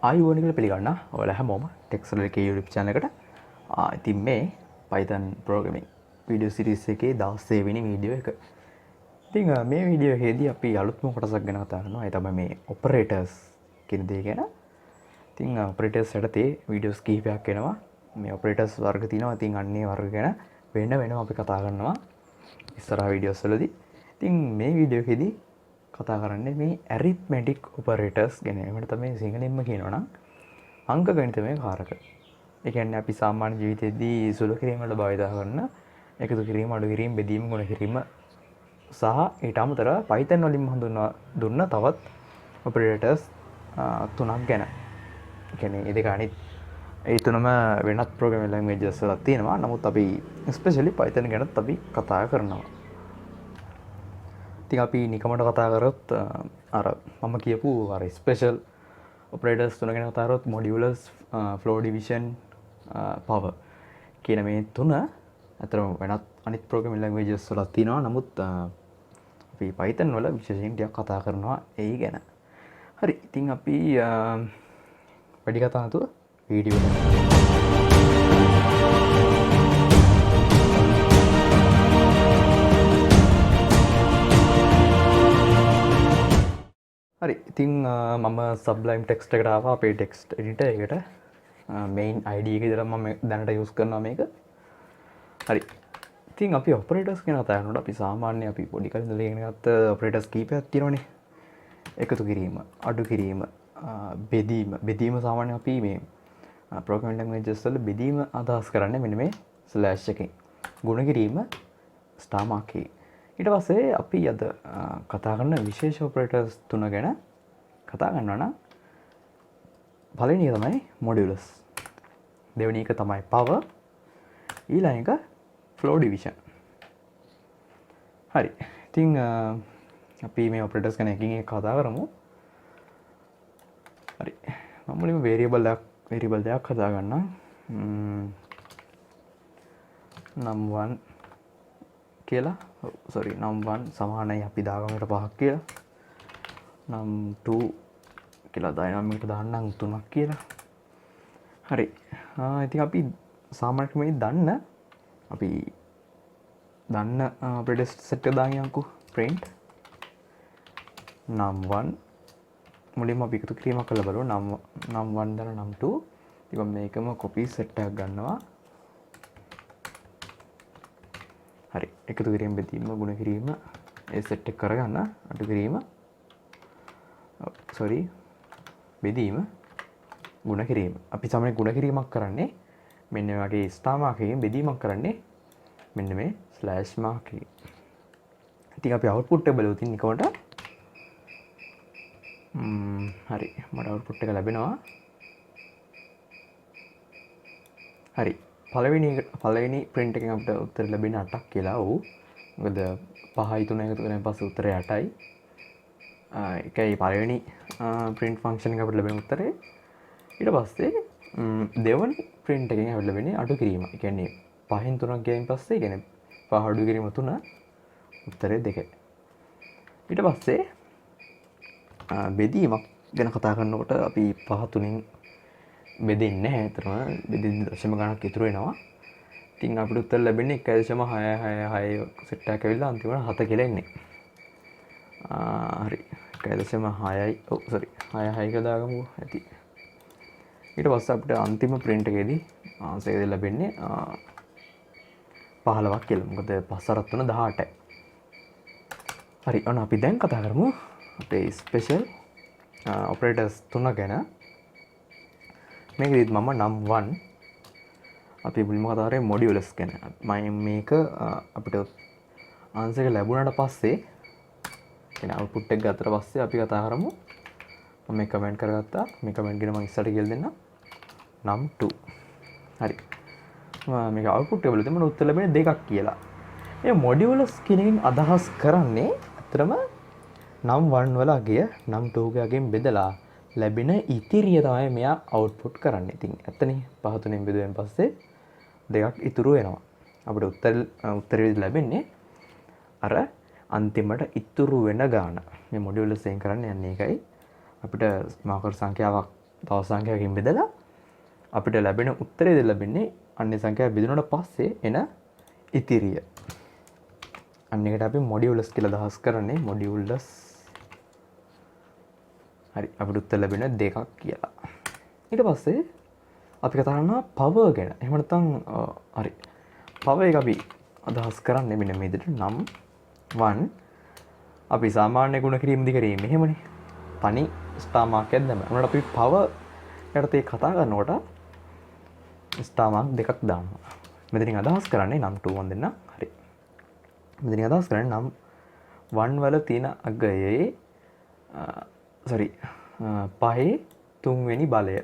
ආයුබෝවන් කියලා පිළිගන්න ඔයාලා හැමෝම techsaralkpython YouTube channel එකට ඉතින් මේ Python programming video series එකේ 16 වෙනි වීඩියෝ එක. ඉතින් මේ වීඩියෝ එකේදී අපි අලුත්ම කොටසක් ගැන කතා කරනවා. ඒ තමයි මේ operators කියන දේ ගැන. ඉතින් operators යටතේ videos කිහිපයක් එනවා. මේ operators වර්ග තියෙනවා. ඉතින් අන්නේ වර්ග ගැන වෙනම අපි කතා කරනවා ඉස්සරහ videos වලදී. ඉතින් මේ වීඩියෝ එකේදී කතා කරන්නේ මේ arithmetic operators ගැන. ඒකට තමයි සිංහලෙන්ම කියනවා නම් අංක ගණිතමය කාරක. ඒ කියන්නේ අපි සාමාන්‍ය ජීවිතයේදී සුළු කිරීම වල භාවිත කරන එකතු කිරීම, අඩු කිරීම, බෙදීම, ගුණ කිරීම සහ ඊට අමතරව Python වලින් හඳුන්වා දුන්න තවත් operators තුනක් ගැන. ඒ කියන්නේ ඒ දෙක අනිත් ඒ තුනම වෙනත් programming languages වල තියෙනවා. නමුත් අපි especially Python ගැනත් අපි කතා කරනවා. ඉතින් අපි නිකමට කතා කරොත් අර මම කියපු අර ස්පෙෂල් ඔපරේටර්ස් තුන ගැන කතා කරොත් මොඩියුලස්, ෆ්ලෝ ඩිවිෂන්, පවර් කියන මේ තුන අතරම වෙනත් අනිත් ප්‍රෝග්‍රෑමින් ලැන්ග්වේජස් වල තියෙනවා. නමුත් අපි Python වල විශේෂයෙන් ටිකක් කතා කරනවා ඒ ගැන. හරි. ඉතින් අපි වැඩි කතා නැතුව වීඩියෝ එකට හරි. ඉතින් මම Sublime text එකට ආවා. අපේ text editor එකට main ID එකේ ඉඳලා මම දැනට use කරනවා මේක. හරි. ඉතින් අපි operators ගැන කතා කරනකොට අපි සාමාන්‍ය අපි පොඩි කාලේ ඉඳලා ඉගෙන ගත්ත operators කීපයක් තියෙනවනේ. එකතු කිරීම, අඩු කිරීම, බෙදීම. බෙදීම සාමාන්‍ය අපි මේ programming languages වල බෙදීම අදහස් කරන්නේ මෙන්න මේ slash එකෙන්. ගුණ කිරීම star mark එකේ. ඊට පස්සේ අපි අද කතා කරන විශේෂ operators තුන ගැන කතා කරනවා නම් පළවෙනි එක තමයි modulus. දෙවෙනි එක තමයි power. ඊළඟ එක flow division. හරි. ඉතින් අපි මේ operators ගැන එකින් එක කතා කරමු. හරි. මම මුලින්ම variable දෙයක් හදා ගන්නම්. num1 කියලා num1 සමානයි අපි දාගමකට 5ක් කියලා. num2 කියලා දානවා දාන්නම් 3ක් කියලා. හරි. ඉතින් අපි සාමාන්‍යයෙන් මේ දන්න operators set එක දාන් යන්කෝ. print num1 මුලින්ම අපි එකතු කිරීමක් කරලා බලමු. num1 දාලා num2. ඉතින් මේකම copy set එකක් ගන්නවා. හරි. එකතු කිරීම, බෙදීම, ගුණ කිරීම ඒ සෙට් එක කරගන්න. අඩු කිරීම බෙදීම, ගුණ කිරීම. අපි සාමාන්‍යයෙන් ගුණ කිරීමක් කරන්නේ මෙන්න මේ වගේ ස්ටාර් මාක් එකකින්, බෙදීමක් කරන්නේ මෙන්න මේ ස්ලෑෂ් මාක් එකකින්. ඉතින් අපි අවුට්පුට් එක බලුවොත් නිකමට හරි. මට අවුට්පුට් එක ලැබෙනවා. හරි. පළවෙනි print එකෙන් අපිට උත්තර ලැබෙන්නේ 8ක් කියලා. ඔව්. මොකද 5යි 3යි එකතු කරලා පස්සේ උත්තරය 8යි. ඒකයි පළවෙනි print function එක අපිට ලැබෙන උත්තරේ. ඊට පස්සේ දෙවෙනි print එකෙන් අපිට ලැබෙන්නේ අඩු කිරීම. ඒ කියන්නේ 5න් 3ක් ගියයින් පස්සේ කියන්නේ 5 අඩු කිරීම 3 උත්තරේ 2යි. ඊට පස්සේ බෙදීමක් ගැන කතා කරනකොට අපි 5 3න් බෙදෙන්නේ නැහැ. ඒතරම බෙදෙද්දි දශම ගණනක් ඉතුරු වෙනවා. ඉතින් අපිට උත්තර ලැබෙන්නේ 1.666 සෙට් එකක් ඇවිල්ලා අන්තිමට 7 කියලා එන්නේ. හරි. 1.6යි. ඔව් sorry. 6 කියලා දාගමු. ඇති. ඊට පස්සේ අපිට අන්තිම print එකේදී ආන්සර් එක ලැබෙන්නේ 15ක් කියලා. මොකද 5 4 3 18යි. හරි. ඔන්න අපි දැන් කතා කරමු අපේ special operators තුන ගැන. මේකෙදිත් මම num1 අපි මුලින්ම කතා කරේ modulus ගැන. මම මේක අපිට ආන්සර් එක ලැබුණාට පස්සේ කියන්නේ output එක ගත්තට පස්සේ අපි කතා කරමු. මම මේ කමෙන්ට් කරගත්තා. මේ කමෙන්ට් ගැන මම ඉස්සරට කියලා දෙන්නම්. num2. හරි. මේක output එක බලද්දී මට උත්තර ලැබෙන්නේ 2ක් කියලා. මේ modulus කියන එකෙන් අදහස් කරන්නේ අතරම num1 වල අගය num2 ගේ අගයෙන් බෙදලා ලැබෙන ඉතිරිය තමයි මෙයා අවුට්පුට් කරන්නේ. ඉතින් ඇත්තනේ 5 3න් බෙදුවෙන් පස්සේ 2ක් ඉතුරු වෙනවා. අපිට උත්තරේ ලැබෙන්නේ අර අන්තිමට ඉතුරු වෙන ගාන. මේ මොඩියුලස් එකෙන් කරන්නේ යන්නේ ඒකයි. අපිට මාකර් සංඛ්‍යාවක් දවස් සංඛ්‍යාවකින් බෙදලා අපිට ලැබෙන උත්තරේ ලැබෙන්නේ අන්නේ සංඛ්‍යාව බෙදුනට පස්සේ එන ඉතිරිය. අන්න එකට අපි මොඩියුලස් කියලා අදහස් කරන්නේ. මොඩියුලස්. හරි. අපිට උත්තර ලැබෙන 2ක් කියලා. ඊට පස්සේ අපි කතා කරනවා පවර් ගැන. එහෙම නැත්නම් හරි. පවර් එක අපි අදහස් කරන්නේ මෙන්න මේ විදිහට නම් 1 අපි සාමාන්‍ය ගුණ කිරීම දිගරීම එහෙමනේ. තනි ස්ටාර් මාක් එකක් දැම්මම. උනට අපි පවර් යටතේ කතා කරනකොට ස්ටාර් මාක් දෙකක් දානවා. මෙතනින් අදහස් කරන්නේ නම් 2 1 දෙන්න. හරි. මෙතනින් අදහස් කරන්නේ නම් 1 වල තියෙන අගයේ පහේ 3 වෙනි බලය.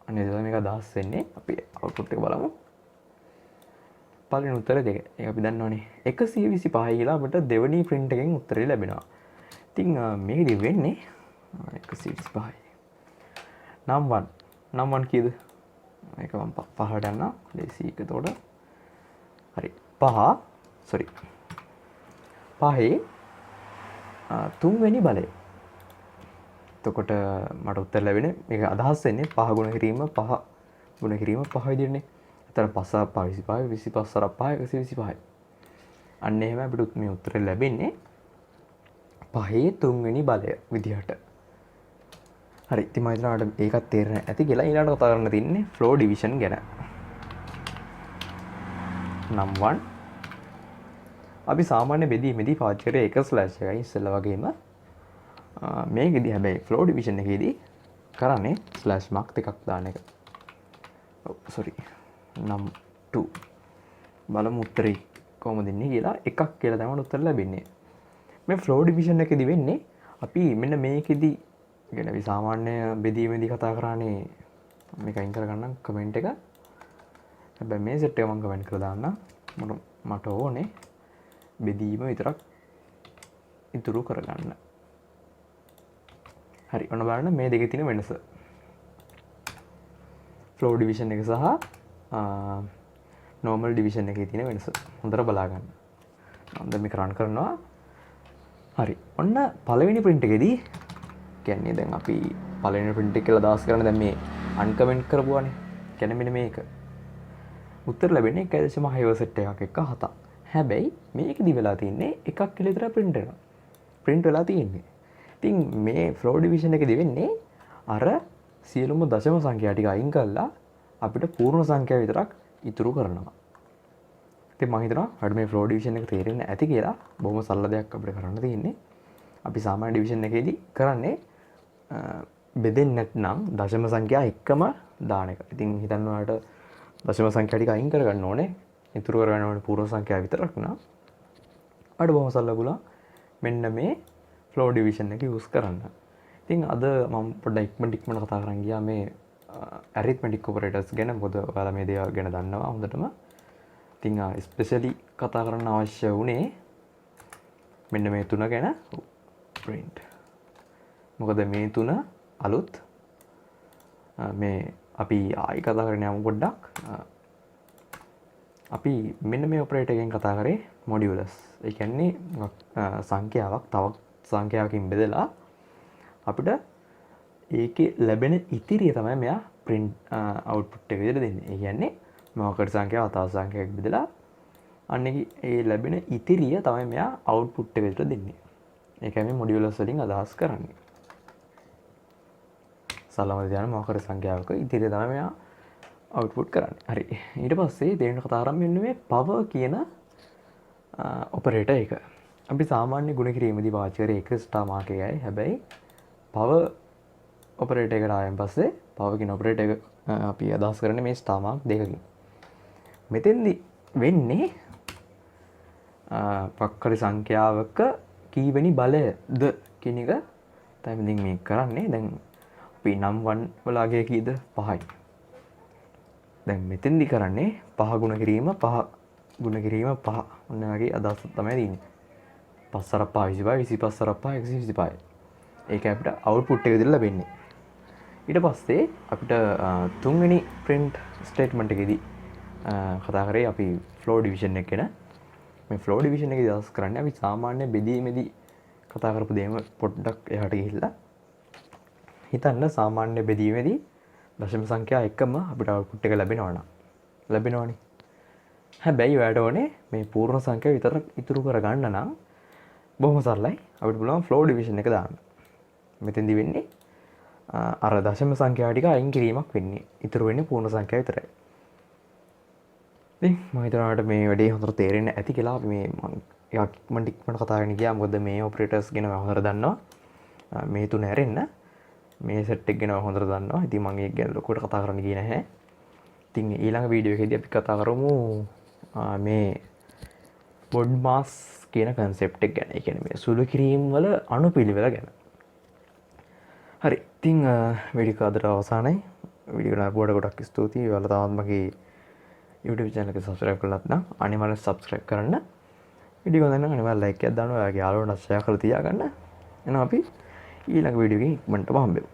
අනේ දැන් මේක අදහස් වෙන්නේ අපි අවුට්පුට් එක බලමු. පළවෙනි උත්තරය 2. ඒක අපි දන්නවනේ. 125 කියලා අපිට දෙවෙනි print එකෙන් උත්තරය ලැබෙනවා. ඉතින් මේකෙදි වෙන්නේ 125. නම් 1. නම් 1 කීයද? මේක මම පහට යන්න. ලේසි එක එතකොට. හරි. පහේ 3 වෙනි බලය. එතකොට මට උත්තර ලැබෙන්නේ මේක අදහස් වෙන්නේ 5 ගුණ කිරීම 5 ගුණ කිරීම 5 විදිහටනේ. එතන 5 25 25 125. අන්න එහෙම අපිට මේ උත්තරය ලැබෙන්නේ 5 3 වෙනි බලය විදිහට. හරි. ඉතින් මම හිතනවා ඒකත් තේරෙන්නේ ඇති කියලා. ඊළඟට කතා කරන්න තියන්නේ ෆ්ලෝ ඩිවිෂන් ගැන. නම් 1 අපි සාමාන්‍ය බෙදීමේදී පාවිච්චි කරේ 1/1යි ඉස්සෙල්ලා වගේම මේකෙදි හැබැයි ෆ්ලෝ ඩිවිෂන් එකේදී කරන්නේ ස්ලෑෂ් මාක් දෙකක් දාන එක. නම් 2 බලමු උත්තරේ කොහොමද දෙන්නේ කියලා. එකක් කියලා තමයි උත්තර ලැබෙන්නේ. මේ ෆ්ලෝ ඩිවිෂන් එකේදී වෙන්නේ අපි මෙන්න මේකෙදි කියන්නේ අපි සාමාන්‍ය බෙදීමේදී කතා කරන්නේ මේක අයින් කරගන්නම් කමෙන්ට් එක. හැබැයි මේ සෙට් එක මම කමෙන්ට් කරලා දාන්න. මට ඕනේ බෙදීම විතරක් ඉතුරු කරගන්න. හරි. ඔන්න බලන්න මේ දෙකේ තියෙන වෙනස. ෆ්ලෝ ඩිවිෂන් එක සහ normal division එකේ තියෙන වෙනස. හොඳට බලා ගන්න. දැන් මේක run කරනවා. හරි. ඔන්න පළවෙනි print එකේදී කියන්නේ දැන් අපි පළවෙනි print එක කියලා අදහස් කරන්නේ දැන් මේ uncomment කරපුවානේ. කියන්නේ මෙන්න මේක. උත්තර ලැබෙන්නේ 1.6 set එකක් එක්ක 7. හැබැයි මේකෙදි වෙලා තින්නේ එකක් කියලා විතර print වෙනවා. print වෙලා තියෙන්නේ. ඉතින් මේ flow division එකේදී වෙන්නේ අර සියලුම දශම සංඛ්‍යා ටික අයින් කරලා අපිට පූර්ණ සංඛ්‍යාව විතරක් ඉතුරු කරනවා. ඉතින් මම හිතනවා අපිට මේ flow division එක තේරෙන්නේ ඇති කියලා. බොහොම සරල දෙයක් අපිට කරන්න තියෙන්නේ. අපි සාමාන්‍ය division එකේදී කරන්නේ බෙදෙන්නේ නැත්නම් දශම සංඛ්‍යා එක්කම දාන එක. ඉතින් හිතන්න ඔයාලට දශම සංඛ්‍යා ටික අයින් කරගන්න ඕනේ. ඉතුරු කරගන්න ඕනේ පූර්ණ සංඛ්‍යාව විතරක් නා. අර බොහොම සරල ගුණා මෙන්න මේ flow division එක use කරන්න. ඉතින් අද මම පොඩ්ඩක් ඉක්මනට කතා කරන් ගියා මේ arithmetic operators ගැන. මොකද ඔයාලා මේ දේවල් ගැන දන්නවා හොඳටම. ඉතින් especially කතා කරන්න අවශ්‍ය වුණේ මෙන්න මේ තුන ගැන. print. මොකද මේ තුන අලුත් මේ අපි ආයි කතා කරන්න යමු පොඩ්ඩක්. අපි මෙන්න මේ ඔපරේටර් එකෙන් කතා කරේ මොඩියුලස්. ඒ කියන්නේ සංඛ්‍යාවක් තවත් සංඛ්‍යාවකින් බෙදලා අපිට ඒකේ ලැබෙන ඉතිරිය තමයි මෙයා print output එක විදිහට දෙන්නේ. ඒ කියන්නේ මොකකට සංඛ්‍යාව තව සංඛ්‍යාවක බෙදලා අන්නේ ඒ ලැබෙන ඉතිරිය තමයි මෙයා output එක විදිහට දෙන්නේ. ඒකයි මේ මොඩියුලස් වලින් අදහස් කරන්නේ. සලම දාන මොකකට සංඛ්‍යාවක ඉතිරිය තමයි මෙයා output කරන්නේ. හරි. ඊට පස්සේ දෙවෙනි කතා ආරම්භ වෙන්නේ මේ power කියන operator එක. අපි සාමාන්‍ය ගුණ කිරීමේදී පාවිච්චි කරේ එක ස්ටාර් මාක් එකයි. හැබැයි power operator එකට ආවෙන් පස්සේ power කියන operator එක අපි අදහස් කරන්නේ මේ ස්ටාර් මාක් දෙකකින්. මෙතෙන්දි වෙන්නේ පක්කරි සංඛ්‍යාවක කීවෙනි බලයද කියන එක තමයි ඉතින් මේ කරන්නේ. දැන් අපි නම් 1 වලගේ කීයද 5යි. දැන් මෙතෙන්දි කරන්නේ 5 ගුණ කිරීම 5 ගුණ කිරීම 5. ඔන්න වගේ අදහසක් තමයි තියෙන්නේ. 5 5 25 25 5 125. ඒක අපිට output එක විදිහට ලැබෙන්නේ. ඊට පස්සේ අපිට තුන්වෙනි print statement එකේදී කතා කරේ අපි flow division එක ගැන. මේ flow division එකේදී අදහස් කරන්නේ අපි සාමාන්‍ය බෙදීමේදී කතා කරපු දේම පොඩ්ඩක් එහාට ගිහිල්ලා හිතන්න සාමාන්‍ය බෙදීමේදී දශම සංඛ්‍යා එකම අපිට අවුට්පුට් එක ලැබෙනවනේ. හැබැයි ඔයාලට ඕනේ මේ පූර්ණ සංඛ්‍යාව විතර ඉතුරු කරගන්න නම් බොහොම සරලයි. අපිට පුළුවන් ෆ්ලෝ ඩිවිෂන් එක දාන්න. මෙතෙන්දි වෙන්නේ අර දශම සංඛ්‍යාව ටික අයින් කිරීමක් වෙන්නේ. ඉතුරු වෙන්නේ පූර්ණ සංඛ්‍යාව විතරයි. ඉතින් මම හිතනවා ඔයාලට මේ වැඩේ හොඳට තේරෙන්නේ ඇති කියලා. අපි මේ මම ඉක්මනට කතා කරන්න ගියා. මොකද මේ ඔපරේටර්ස් ගැන හොඳට දන්නවා. මේ තුන හැරෙන්න මේ සෙට් එක ගැන හොඳට දන්නවා. ඉතින් මම ඒක ගැන ලොකුවට කතා කරන්න ගියේ නැහැ. ඉතින් ඊළඟ වීඩියෝ එකේදී අපි කතා කරමු මේ බොඩ් මාස් කියන කන්සෙප්ට් එක ගැන. ඒ කියන්නේ මේ සුළු කිරීම වල අනුපිළිවෙල ගැන. හරි. ඉතින් වීඩියෝ එක අදට අවසానයි. වීඩියෝ එක නරඹුවට ගොඩක් ස්තුතියි. ඔයාලා තාමත් මගේ YouTube channel එක subscribe කරලා නැත්නම් අනිවාර්යෙන් subscribe කරන්න. වීඩියෝ එක ගන්න අනිවාර්යෙන් like එකක් දාන්න. ඔයාගේ යාළුවන්ට share කරලා තියාගන්න. එහෙනම් අපි ඊළඟ වීඩියෝ එකකින් ඉක්මනටම හම්බෙමු.